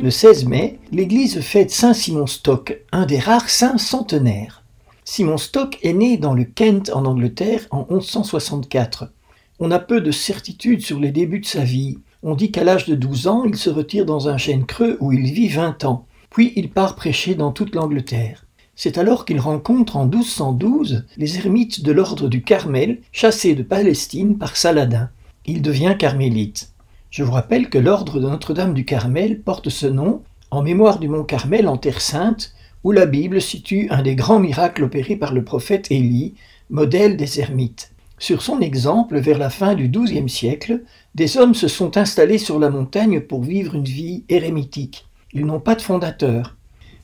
le 16 mai, l'Église fête Saint Simon Stock, un des rares saints centenaires. Simon Stock est né dans le Kent en Angleterre en 1164. On a peu de certitudes sur les débuts de sa vie. On dit qu'à l'âge de 12 ans, il se retire dans un chêne creux où il vit 20 ans. Puis il part prêcher dans toute l'Angleterre. C'est alors qu'il rencontre en 1212 les ermites de l'ordre du Carmel, chassés de Palestine par Saladin. Il devient carmélite. Je vous rappelle que l'ordre de Notre-Dame du Carmel porte ce nom en mémoire du mont Carmel en Terre Sainte, où la Bible situe un des grands miracles opérés par le prophète Élie, modèle des ermites. Sur son exemple, vers la fin du XIIe siècle, des hommes se sont installés sur la montagne pour vivre une vie érémitique. Ils n'ont pas de fondateur.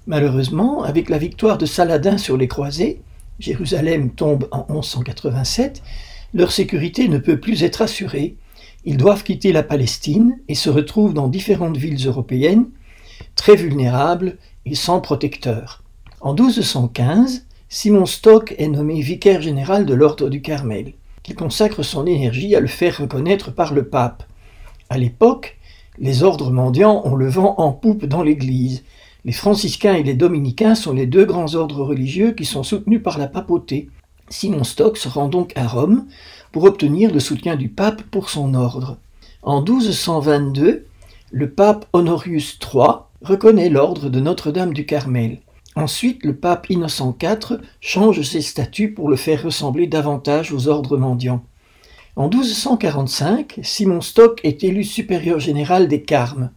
Malheureusement, avec la victoire de Saladin sur les croisés, Jérusalem tombe en 1187, leur sécurité ne peut plus être assurée. Ils doivent quitter la Palestine et se retrouvent dans différentes villes européennes, très vulnérables et sans protecteur. En 1215, Simon Stock est nommé vicaire général de l'ordre du Carmel. Il consacre son énergie à le faire reconnaître par le pape. À l'époque, les ordres mendiants ont le vent en poupe dans l'Église. Les franciscains et les dominicains sont les deux grands ordres religieux qui sont soutenus par la papauté. Simon Stock se rend donc à Rome pour obtenir le soutien du pape pour son ordre. En 1222, le pape Honorius III reconnaît l'ordre de Notre-Dame du Carmel. Ensuite, le pape Innocent IV change ses statuts pour le faire ressembler davantage aux ordres mendiants. En 1245, Simon Stock est élu supérieur général des Carmes.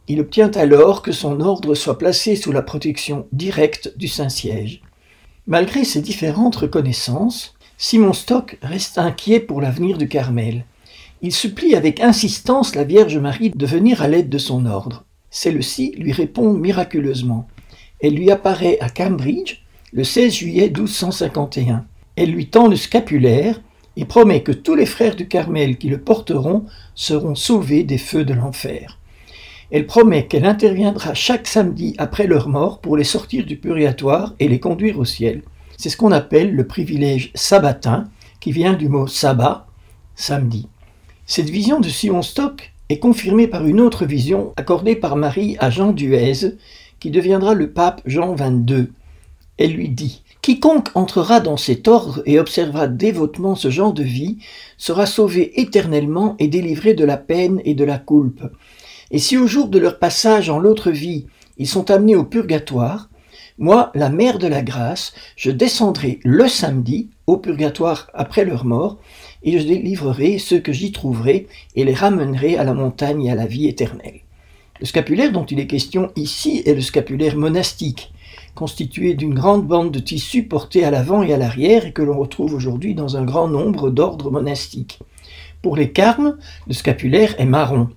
Il obtient alors que son ordre soit placé sous la protection directe du Saint-Siège. Malgré ces différentes reconnaissances, Simon Stock reste inquiet pour l'avenir du Carmel. Il supplie avec insistance la Vierge Marie de venir à l'aide de son ordre. Celle-ci lui répond miraculeusement. Elle lui apparaît à Cambridge le 16 juillet 1251. Elle lui tend le scapulaire et promet que tous les frères du Carmel qui le porteront seront sauvés des feux de l'enfer. Elle promet qu'elle interviendra chaque samedi après leur mort pour les sortir du purgatoire et les conduire au ciel. C'est ce qu'on appelle le privilège sabbatin, qui vient du mot sabbat, samedi. Cette vision de Simon Stock est confirmée par une autre vision accordée par Marie à Jean d'Huez, qui deviendra le pape Jean XXII. Elle lui dit « Quiconque entrera dans cet ordre et observera dévotement ce genre de vie sera sauvé éternellement et délivré de la peine et de la coulpe. Et si au jour de leur passage en l'autre vie, ils sont amenés au purgatoire, moi, la mère de la grâce, je descendrai le samedi au purgatoire après leur mort, et je délivrerai ceux que j'y trouverai et les ramènerai à la montagne et à la vie éternelle. » Le scapulaire dont il est question ici est le scapulaire monastique, constitué d'une grande bande de tissu portée à l'avant et à l'arrière et que l'on retrouve aujourd'hui dans un grand nombre d'ordres monastiques. Pour les carmes, le scapulaire est marron.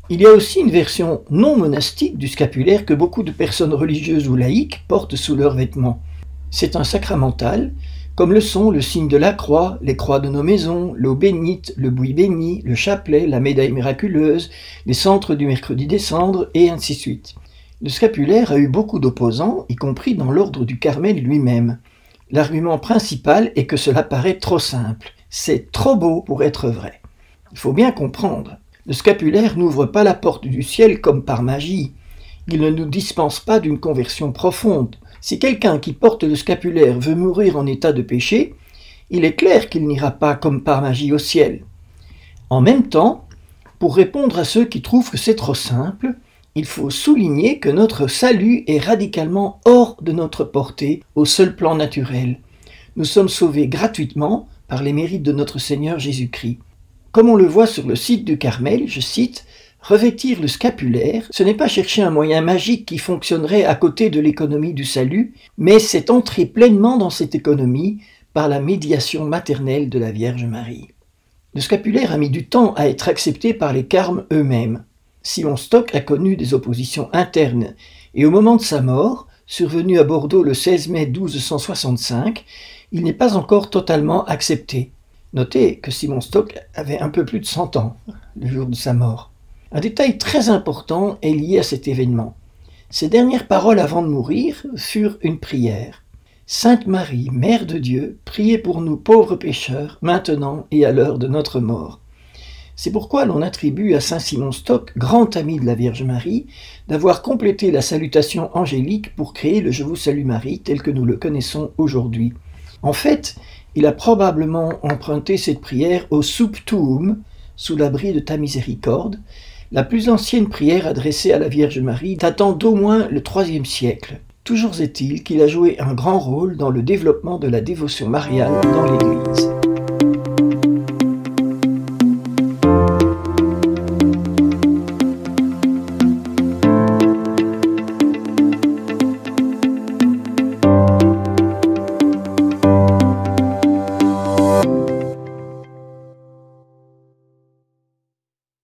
Il y a aussi une version non monastique du scapulaire que beaucoup de personnes religieuses ou laïques portent sous leurs vêtements. C'est un sacramental, comme le sont le signe de la croix, les croix de nos maisons, l'eau bénite, le buis béni, le chapelet, la médaille miraculeuse, les centres du mercredi des cendres, et ainsi de suite. Le scapulaire a eu beaucoup d'opposants, y compris dans l'ordre du Carmel lui-même. L'argument principal est que cela paraît trop simple. C'est trop beau pour être vrai. Il faut bien comprendre. Le scapulaire n'ouvre pas la porte du ciel comme par magie. Il ne nous dispense pas d'une conversion profonde. Si quelqu'un qui porte le scapulaire veut mourir en état de péché, il est clair qu'il n'ira pas comme par magie au ciel. En même temps, pour répondre à ceux qui trouvent que c'est trop simple, il faut souligner que notre salut est radicalement hors de notre portée au seul plan naturel. Nous sommes sauvés gratuitement par les mérites de notre Seigneur Jésus-Christ. Comme on le voit sur le site du Carmel, je cite, « Revêtir le scapulaire, ce n'est pas chercher un moyen magique qui fonctionnerait à côté de l'économie du salut, mais c'est entrer pleinement dans cette économie par la médiation maternelle de la Vierge Marie. » Le scapulaire a mis du temps à être accepté par les carmes eux-mêmes. Simon Stock a connu des oppositions internes, et au moment de sa mort, survenue à Bordeaux le 16 mai 1265, il n'est pas encore totalement accepté. Notez que Simon Stock avait un peu plus de 100 ans, le jour de sa mort. Un détail très important est lié à cet événement. Ses dernières paroles avant de mourir furent une prière. « Sainte Marie, Mère de Dieu, priez pour nous pauvres pécheurs, maintenant et à l'heure de notre mort. » C'est pourquoi l'on attribue à saint Simon Stock, grand ami de la Vierge Marie, d'avoir complété la salutation angélique pour créer le « Je vous salue Marie » tel que nous le connaissons aujourd'hui. En fait, il a probablement emprunté cette prière au Sup Tuum, sous l'abri de ta miséricorde, la plus ancienne prière adressée à la Vierge Marie datant d'au moins le IIIe siècle. Toujours est-il qu'il a joué un grand rôle dans le développement de la dévotion mariale dans l'Église.